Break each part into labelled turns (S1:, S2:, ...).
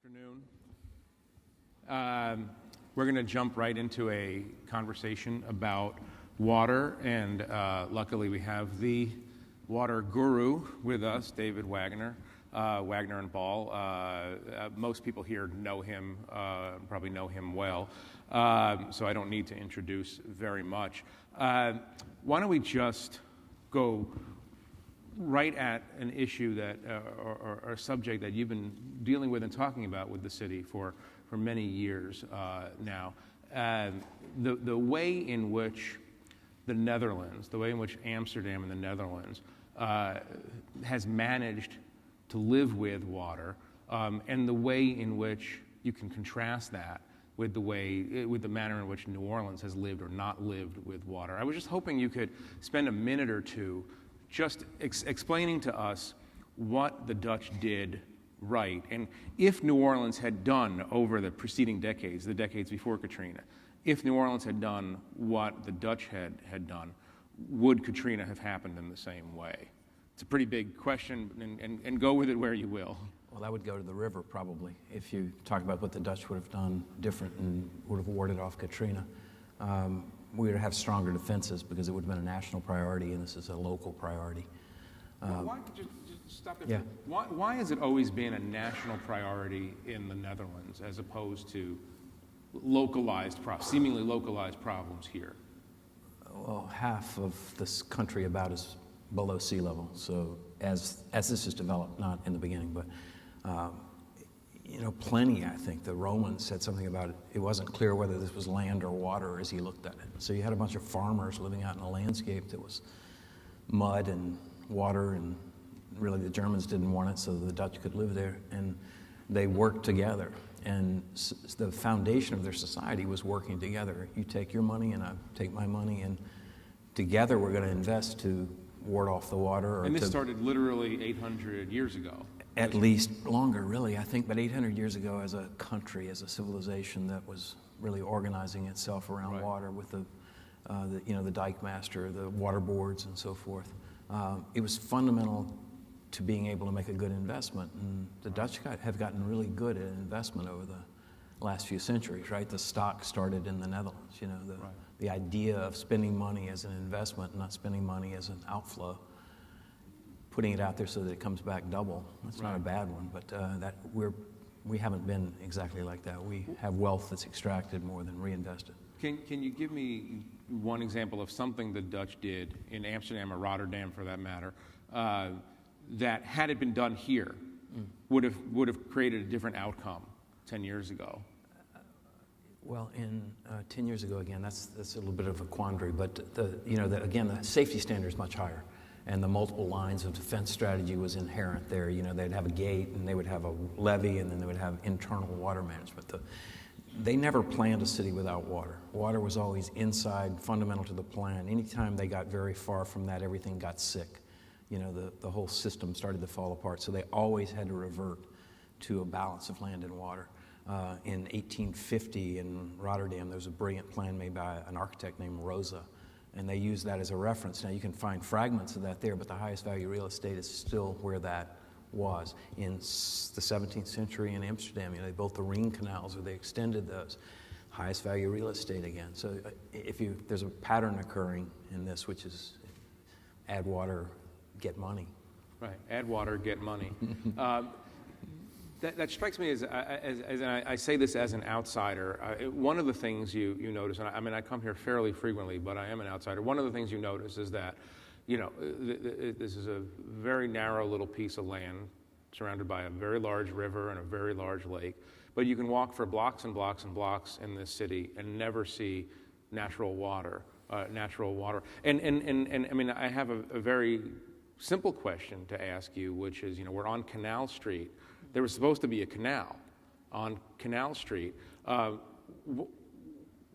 S1: Afternoon. We're going to jump right into a conversation about water, and luckily we have the water guru with us, David Waggonner, Wagner and Ball. Most people here know him, probably know him well, so I don't need to introduce very much. Why don't we just go right at an issue that, or a subject that you've been dealing with and talking about with the city for many years now. The way in which the Netherlands, the way in which Amsterdam and the Netherlands has managed to live with water, and the way in which you can contrast that with the manner in which New Orleans has lived or not lived with water. I was just hoping you could spend a minute or two just explaining to us what the Dutch did right. And if New Orleans had done over the preceding decades, the decades before Katrina, if New Orleans had done what the Dutch had done, would Katrina have happened in the same way? It's a pretty big question, and go with it where you will.
S2: Well, that would go to the river, probably, if you talk about what the Dutch would have done different and would have warded off Katrina. We would have stronger defenses because it would have been a national priority, and this is a local priority.
S1: Why, just stop there.
S2: Yeah.
S1: Why has it always been a national priority in the Netherlands as opposed to seemingly localized problems here?
S2: Well, half of this country about is below sea level. So as this is developed, not in the beginning, but Pliny, I think, the Romans said something about it. It wasn't clear whether this was land or water as he looked at it. So you had a bunch of farmers living out in a landscape that was mud and water, and really the Germans didn't want it, so the Dutch could live there. And they worked together. And the foundation of their society was working together. You take your money and I take my money, and together we're going to invest to ward off the water.
S1: And this started literally 800 years ago.
S2: At least longer, really, I think, but 800 years ago as a country, as a civilization that was really organizing itself around water with the dike master, the water boards, and so forth. It was fundamental to being able to make a good investment, and the Dutch have gotten really good at investment over the last few centuries, right? The stock started in the Netherlands, the idea of spending money as an investment, not spending money as an outflow. Putting it out there so that it comes back double. That's not a bad one, but we haven't been exactly like that. We have wealth that's extracted more than reinvested.
S1: Can you give me one example of something the Dutch did in Amsterdam or Rotterdam, for that matter, that had it been done here would have created a different outcome 10 years ago?
S2: Well, 10 years ago, again, that's a little bit of a quandary, but the safety standard is much higher. And the multiple lines of defense strategy was inherent there. They'd have a gate, and they would have a levee, and then they would have internal water management. They never planned a city without water. Water was always inside, fundamental to the plan. Anytime they got very far from that, everything got sick. The whole system started to fall apart. So they always had to revert to a balance of land and water. In 1850 in Rotterdam, there was a brilliant plan made by an architect named Rosa. And they use that as a reference. Now, you can find fragments of that there, but the highest value real estate is still where that was. In the 17th century in Amsterdam, they built the Ring Canals, or they extended those. Highest value real estate again. So there's a pattern occurring in this, which is add water, get money.
S1: Right, add water, get money. That strikes me as I say this as an outsider. One of the things you notice, and I come here fairly frequently, but I am an outsider. One of the things you notice is that, this is a very narrow little piece of land surrounded by a very large river and a very large lake. But you can walk for blocks and blocks and blocks in this city and never see natural water. And I mean, I have a very simple question to ask you, which is, we're on Canal Street. There was supposed to be a canal on Canal Street.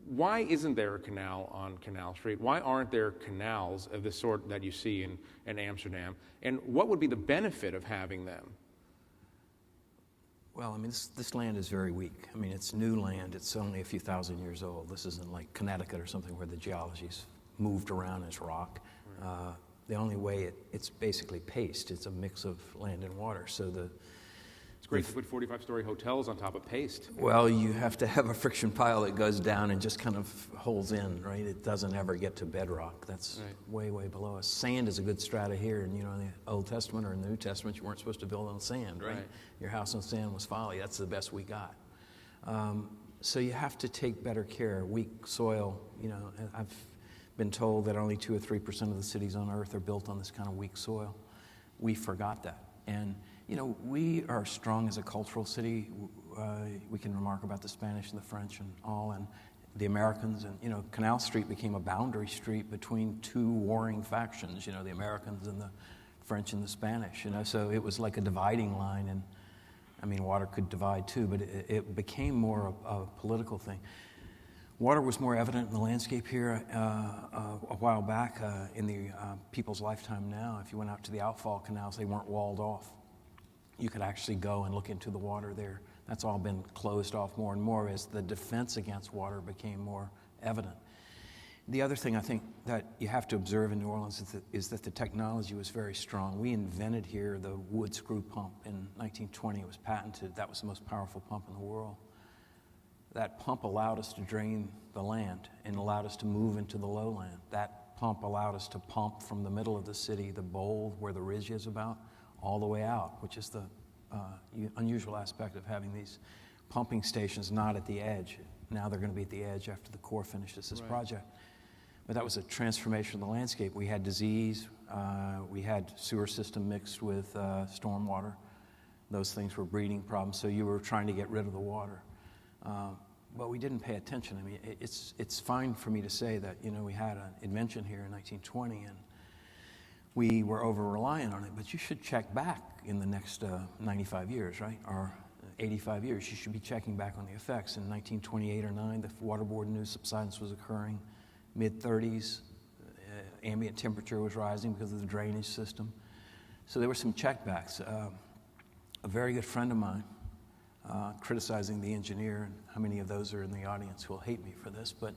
S1: Why isn't there a canal on Canal Street? Why aren't there canals of the sort that you see in Amsterdam? And what would be the benefit of having them?
S2: Well, I mean, this land is very weak. I mean, it's new land. It's only a few thousand years old. This isn't like Connecticut or something where the geology's moved around as rock. The only way it's basically paste. It's a mix of land and water. So
S1: It's great to put 45-story hotels on top of paste.
S2: Well, you have to have a friction pile that goes down and just kind of holds in, right? It doesn't ever get to bedrock. That's way, way below us. Sand is a good strata here, and in the Old Testament or in the New Testament, you weren't supposed to build on sand, right? Your house on sand was folly. That's the best we got. So you have to take better care. Weak soil, I've been told that only 2 or 3% of the cities on Earth are built on this kind of weak soil. We forgot that. And we are strong as a cultural city. We can remark about the Spanish and the French and all, and the Americans. And, Canal Street became a boundary street between two warring factions, the Americans and the French and the Spanish. So it was like a dividing line. And, water could divide too, but it became more a political thing. Water was more evident in the landscape here a while back in the people's lifetime now. If you went out to the outfall canals, they weren't walled off. You could actually go and look into the water there. That's all been closed off more and more as the defense against water became more evident. The other thing I think that you have to observe in New Orleans is that the technology was very strong. We invented here the wood screw pump in 1920. It was patented. That was the most powerful pump in the world. That pump allowed us to drain the land and allowed us to move into the lowland. That pump allowed us to pump from the middle of the city, the bowl where the ridge is about, all the way out, which is the unusual aspect of having these pumping stations not at the edge. Now they're going to be at the edge after the Corps finishes this project. But that was a transformation of the landscape. We had disease. We had sewer system mixed with stormwater. Those things were breeding problems, so you were trying to get rid of the water. But we didn't pay attention. It's fine for me to say that, we had an invention here in 1920, and we were over-reliant on it, but you should check back in the next 95 years, right? Or 85 years. You should be checking back on the effects. In 1928 or 9, the waterborne new subsidence was occurring. Mid-30s, ambient temperature was rising because of the drainage system. So there were some checkbacks. A very good friend of mine, criticizing the engineer, and how many of those are in the audience who will hate me for this, but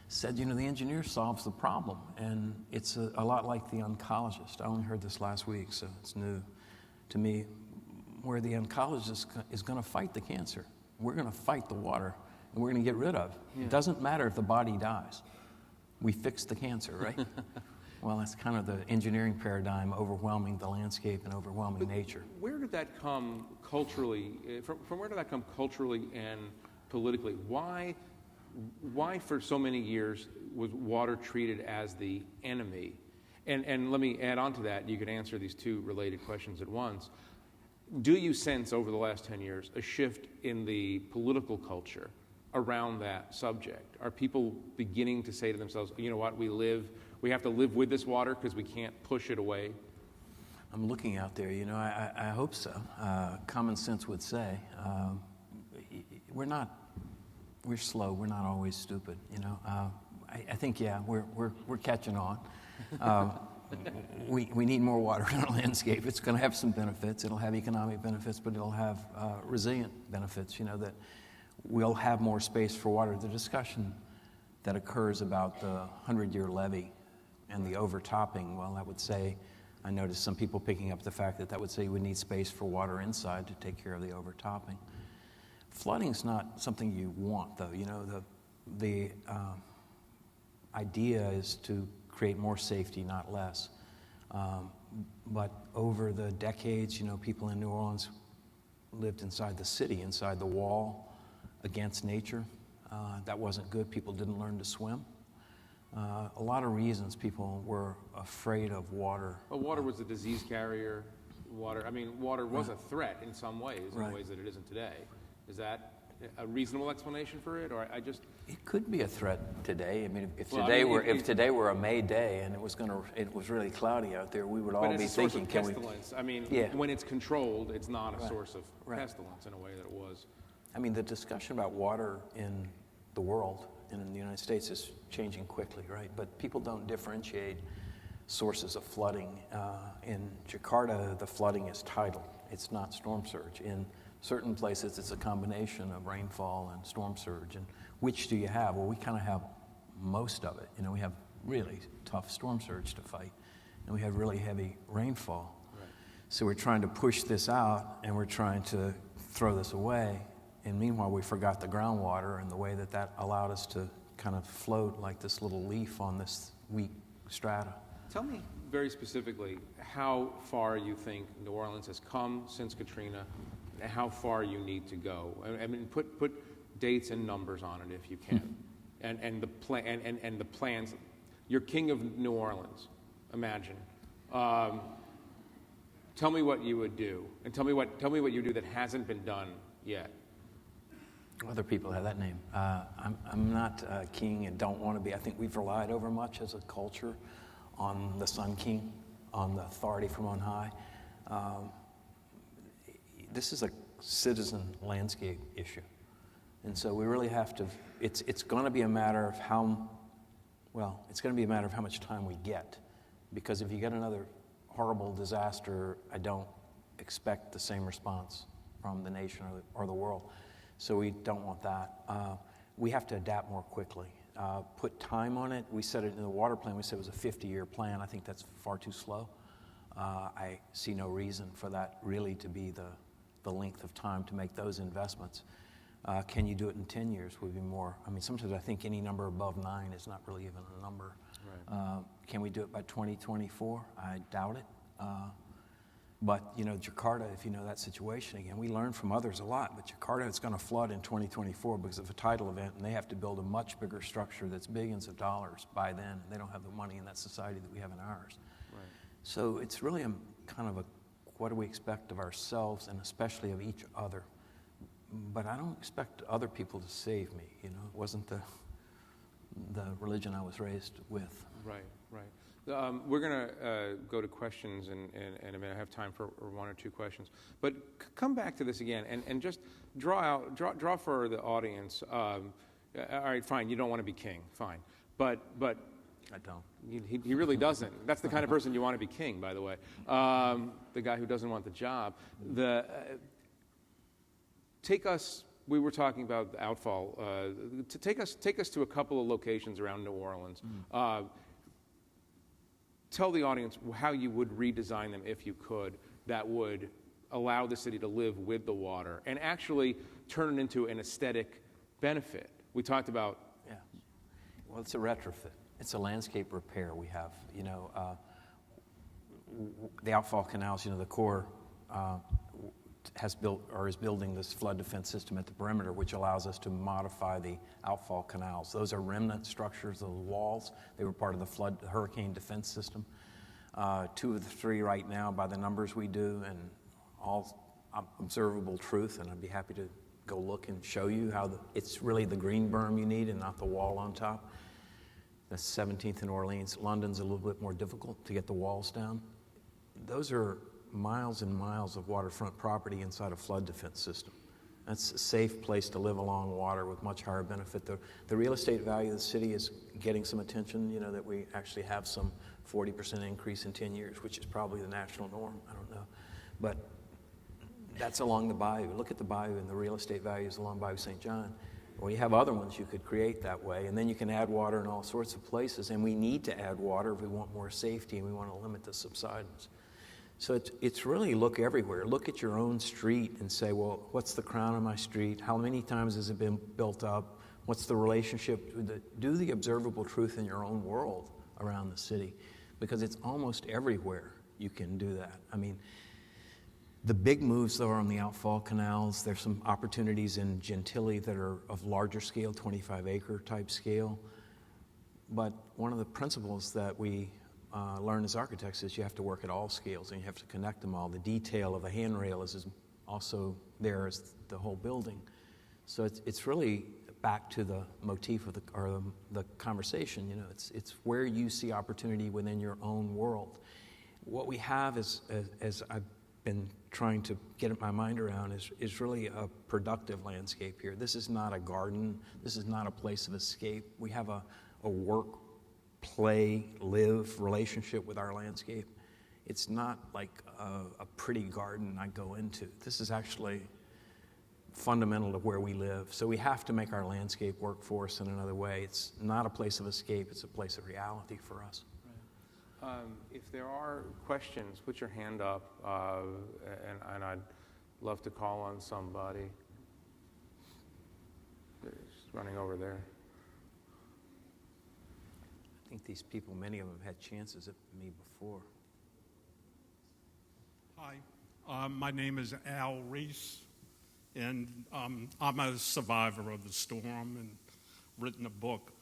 S2: said, the engineer solves the problem, and it's a lot like the oncologist. I only heard this last week, so it's new to me, where the oncologist is going to fight the cancer. We're going to fight the water, and we're going to get rid of. It doesn't matter if the body dies. We fix the cancer, right? Well, that's kind of the engineering paradigm overwhelming the landscape and overwhelming nature.
S1: Where did that come culturally? From where did that come culturally and politically? Why for so many years was water treated as the enemy? And let me add on to that. You could answer these two related questions at once. Do you sense over the last 10 years a shift in the political culture around that subject? Are people beginning to say to themselves, you know what, we have to live with this water because we can't push it away?
S2: I'm looking out there, I hope so. Common sense would say, we're slow, we're not always stupid, I think, we're catching on. We need more water in our landscape. It's going to have some benefits. It'll have economic benefits, but it'll have resilient benefits, that we'll have more space for water. The discussion that occurs about the 100-year levee and the overtopping, well, that would say, I noticed some people picking up the fact that would say you would need space for water inside to take care of the overtopping. Flooding's not something you want, though. The idea is to create more safety, not less. But over the decades, people in New Orleans lived inside the city, inside the wall, against nature. That wasn't good. People didn't learn to swim. A lot of reasons people were afraid of water.
S1: Well, water was a disease carrier. Water was a threat in some ways, in ways that it isn't today. Is that a reasonable explanation for it, or
S2: It could be a threat today. If today were a May day and it was really cloudy out there, we would all be thinking,
S1: can we? When it's controlled, it's not a source of pestilence in a way that it was.
S2: The discussion about water in the world and in the United States is changing quickly, right? But people don't differentiate sources of flooding. In Jakarta, the flooding is tidal. It's not storm surge. In certain places, it's a combination of rainfall and storm surge. And which do you have? Well, we kind of have most of it. We have really tough storm surge to fight, and we have really heavy rainfall. Right. So we're trying to push this out, and we're trying to throw this away. And meanwhile, we forgot the groundwater and the way that allowed us to kind of float like this little leaf on this weak strata.
S1: Tell me very specifically how far you think New Orleans has come since Katrina, and how far you need to go. I mean, put dates and numbers on it if you can, and the plans. You're king of New Orleans. Imagine. Tell me what you would do, and tell me what you do that hasn't been done yet.
S2: Other people have that name. I'm not king and don't want to be. I think we've relied over much as a culture on the Sun King, on the authority from on high. This is a citizen landscape issue. And so we really have to, it's going to be a matter of it's going to be a matter of how much time we get. Because if you get another horrible disaster, I don't expect the same response from the nation or the world. So we don't want that. We have to adapt more quickly. Put time on it. We said it in the water plan. We said it was a 50-year plan. I think that's far too slow. I see no reason for that really to be the length of time to make those investments. Can you do it in 10 years would be more. I mean, sometimes I think any number above 9 is not really even a number. Right. Can we do it by 2024? I doubt it. But, Jakarta, if you know that situation, again, we learn from others a lot, but Jakarta is going to flood in 2024 because of a tidal event, and they have to build a much bigger structure that's billions of dollars by then, and they don't have the money in that society that we have in ours. Right. So it's really a kind of what do we expect of ourselves and especially of each other? But I don't expect other people to save me, It wasn't the religion I was raised with. Right.
S1: We're going to go to questions in a minute. I have time for one or two questions. But come back to this again and just draw for the audience. All right, fine, you don't want to be king, fine. But
S2: I don't.
S1: He really doesn't. That's the kind of person you want to be king, by the way. The guy who doesn't want the job. We were talking about the outfall. Take us to a couple of locations around New Orleans. Tell the audience how you would redesign them if you could, that would allow the city to live with the water and actually turn it into an aesthetic benefit. We talked about...
S2: Yeah. Well, it's a retrofit. It's a landscape repair we have. The outfall canals, the Corps has built or is building this flood defense system at the perimeter, which allows us to modify the outfall canals. Those are remnant structures of the walls. They were part of the hurricane defense system. 2 of the 3 right now, by the numbers we do, and all observable truth, and I'd be happy to go look and show you how it's really the green berm you need and not the wall on top. That's 17th in Orleans. London's a little bit more difficult to get the walls down. Those are miles and miles of waterfront property inside a flood defense system. That's a safe place to live along water with much higher benefit. The real estate value of the city is getting some attention, that we actually have some 40% increase in 10 years, which is probably the national norm. I don't know. But that's along the bayou. Look at the bayou and the real estate values along Bayou St. John. Well, you have other ones you could create that way, and then you can add water in all sorts of places, and we need to add water if we want more safety and we want to limit the subsidence. So it's really look everywhere. Look at your own street and say, well, what's the crown of my street? How many times has it been built up? What's the relationship? Do the observable truth in your own world around the city, because it's almost everywhere you can do that. I mean, the big moves, though, are on the outfall canals. There's some opportunities in Gentilly that are of larger scale, 25-acre type scale. But one of the principles that we learn as architects is you have to work at all scales and you have to connect them all. The detail of a handrail is also there as the whole building. So it's really back to the motif of the conversation. It's where you see opportunity within your own world. What we have is, as I've been trying to get my mind around, is really a productive landscape here. This is not a garden. This is not a place of escape. We have a work, play, live relationship with our landscape. It's not like a pretty garden I go into. This is actually fundamental to where we live. So we have to make our landscape work for us in another way. It's not a place of escape. It's a place of reality for us.
S1: Right. If there are questions, put your hand up, and I'd love to call on somebody. They're just running over there.
S2: I think these people, many of them had chances at me before.
S3: Hi, my name is Reese, and I'm a survivor of the storm and written a book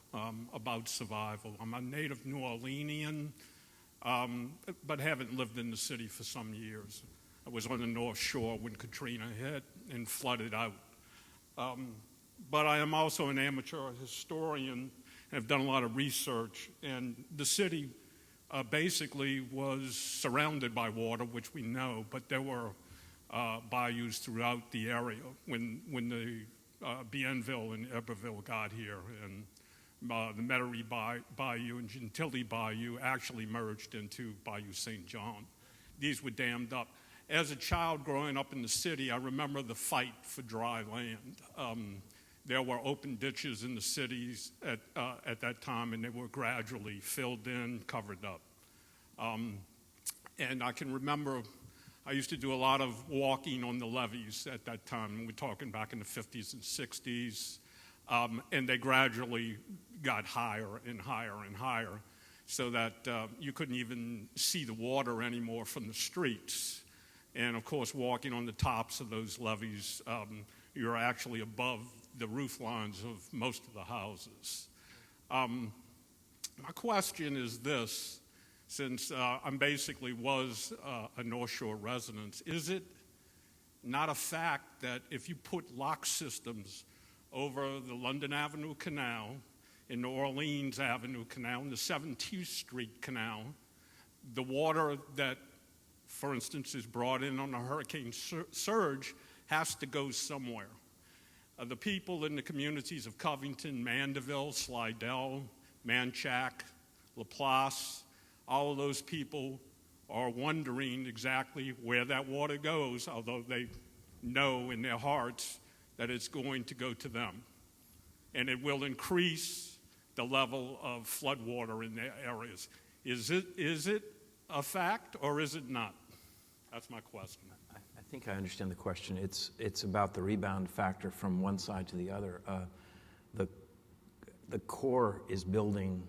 S3: about survival. I'm a native New Orleanian, but haven't lived in the city for some years. I was on the North Shore when Katrina hit and flooded out. But I am also an amateur historian and have done a lot of research, and the city basically was surrounded by water, which we know, but there were bayous throughout the area when the Bienville and Iberville got here, and the Metairie Bayou and Gentilly Bayou actually merged into Bayou St. John. These were dammed up. As a child growing up in the city, I remember the fight for dry land. There were open ditches in the cities at that time, and they were gradually filled in, covered up. And I can remember I used to do a lot of walking on the levees at that time. We're talking back in the 50s and 60s. And they gradually got higher and higher and higher so that you couldn't even see the water anymore from the streets. And, of course, walking on the tops of those levees, you're actually above the roof lines of most of the houses. My question is this, since I basically was a North Shore resident, is it not a fact that if you put lock systems over the London Avenue Canal, in the Orleans Avenue Canal, and the 17th Street Canal, the water that, for instance, is brought in on a hurricane surge has to go somewhere? The people in the communities of Covington, Mandeville, Slidell, Manchac, Laplace, all of those people are wondering exactly where that water goes, although they know in their hearts that it's going to go to them. And it will increase the level of floodwater in their areas. Is it a fact or is it not? That's my question.
S2: I think I understand the question. It's about the rebound factor from one side to the other. The Corps is building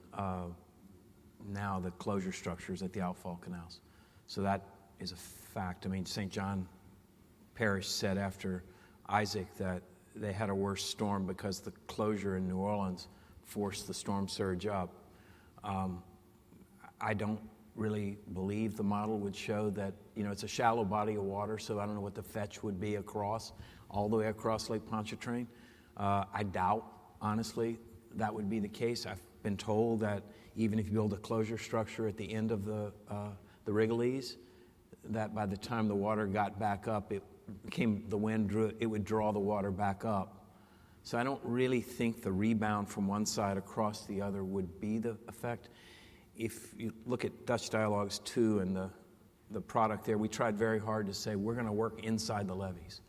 S2: now the closure structures at the outfall canals. So that is a fact. I mean, St. John Parish said after Isaac that they had a worse storm because the closure in New Orleans forced the storm surge up. I don't really believe the model would show that, it's a shallow body of water, so I don't know what the fetch would be all the way across Lake Pontchartrain. I doubt, honestly, that would be the case. I've been told that even if you build a closure structure at the end of the Wrigley's, that by the time the water got back up, the wind drew it would draw the water back up. So I don't really think the rebound from one side across the other would be the effect. If you look at Dutch Dialogues 2 and the product there, we tried very hard to say we're going to work inside the levees.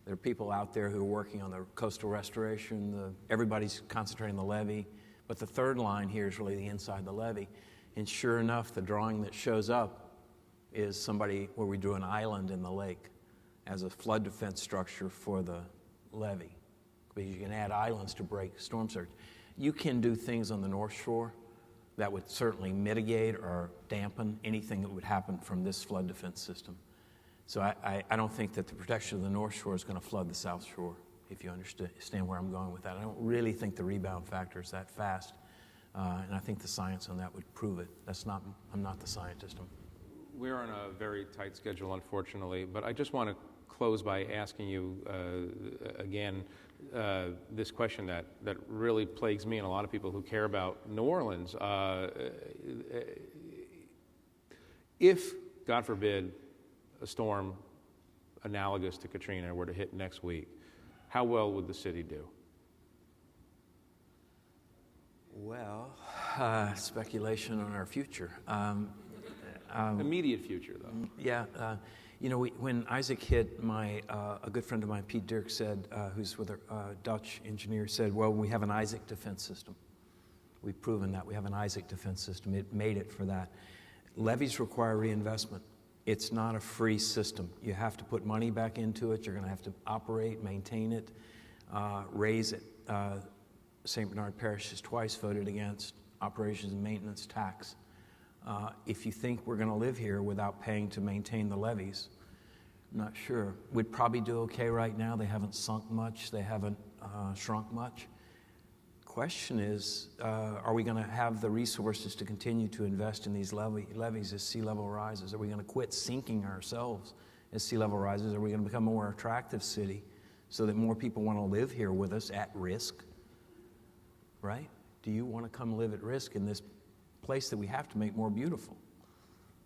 S2: There are people out there who are working on the coastal restoration. Everybody's concentrating on the levee. But the third line here is really the inside the levee. And sure enough, the drawing that shows up is somebody where we drew an island in the lake as a flood defense structure for the levee. Because you can add islands to break storm surge. You can do things on the North Shore that would certainly mitigate or dampen anything that would happen from this flood defense system. So I don't think that the protection of the North Shore is going to flood the South Shore, if you understand where I'm going with that. I don't really think the rebound factor is that fast, and I think the science on that would prove it. I'm not the scientist.
S1: We're on a very tight schedule, unfortunately, but I just want to close by asking you again this question that really plagues me and a lot of people who care about New Orleans. If, God forbid, a storm analogous to Katrina were to hit next week, how well would the city do?
S2: Well, speculation on our future.
S1: Immediate future, though.
S2: Yeah. When Isaac hit, a good friend of mine, Pete Dirk, said, who's with a Dutch engineer, said, well, we have an Isaac defense system. We've proven that we have an Isaac defense system. It made it for that. Levees require reinvestment. It's not a free system. You have to put money back into it. You're going to have to operate, maintain it, raise it. St. Bernard Parish has twice voted against operations and maintenance tax. If you think we're going to live here without paying to maintain the levees, I'm not sure. We'd probably do okay right now. They haven't sunk much. They haven't shrunk much. Question is, are we going to have the resources to continue to invest in these levees as sea level rises? Are we going to quit sinking ourselves as sea level rises? Are we going to become a more attractive city so that more people want to live here with us at risk? Right? Do you want to come live at risk in this place that we have to make more beautiful?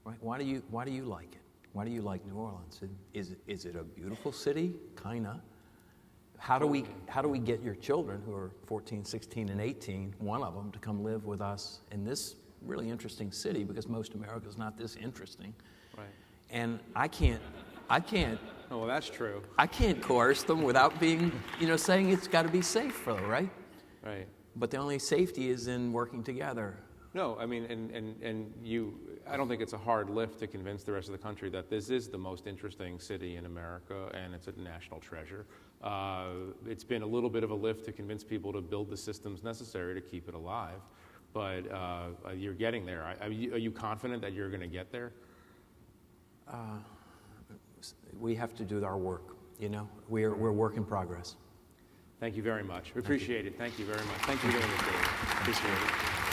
S2: Right? Why do you like it? Why do you like New Orleans? Is it a beautiful city? Kinda. How do we get your children who are 14, 16, and 18, one of them, to come live with us in this really interesting city, because most America's not this interesting.
S1: Right.
S2: And I can't.
S1: Oh, well, that's true.
S2: I can't coerce them without being, saying it's got to be safe, though, right?
S1: Right.
S2: But the only safety is in working together.
S1: No, I mean, I don't think it's a hard lift to convince the rest of the country that this is the most interesting city in America, and it's a national treasure. It's been a little bit of a lift to convince people to build the systems necessary to keep it alive, but you're getting there. Are you confident that you're going to get there?
S2: We have to do our work, We're work in progress.
S1: Thank you very much. We appreciate it. Thank you very much. Thank you for doing this, David. Appreciate it.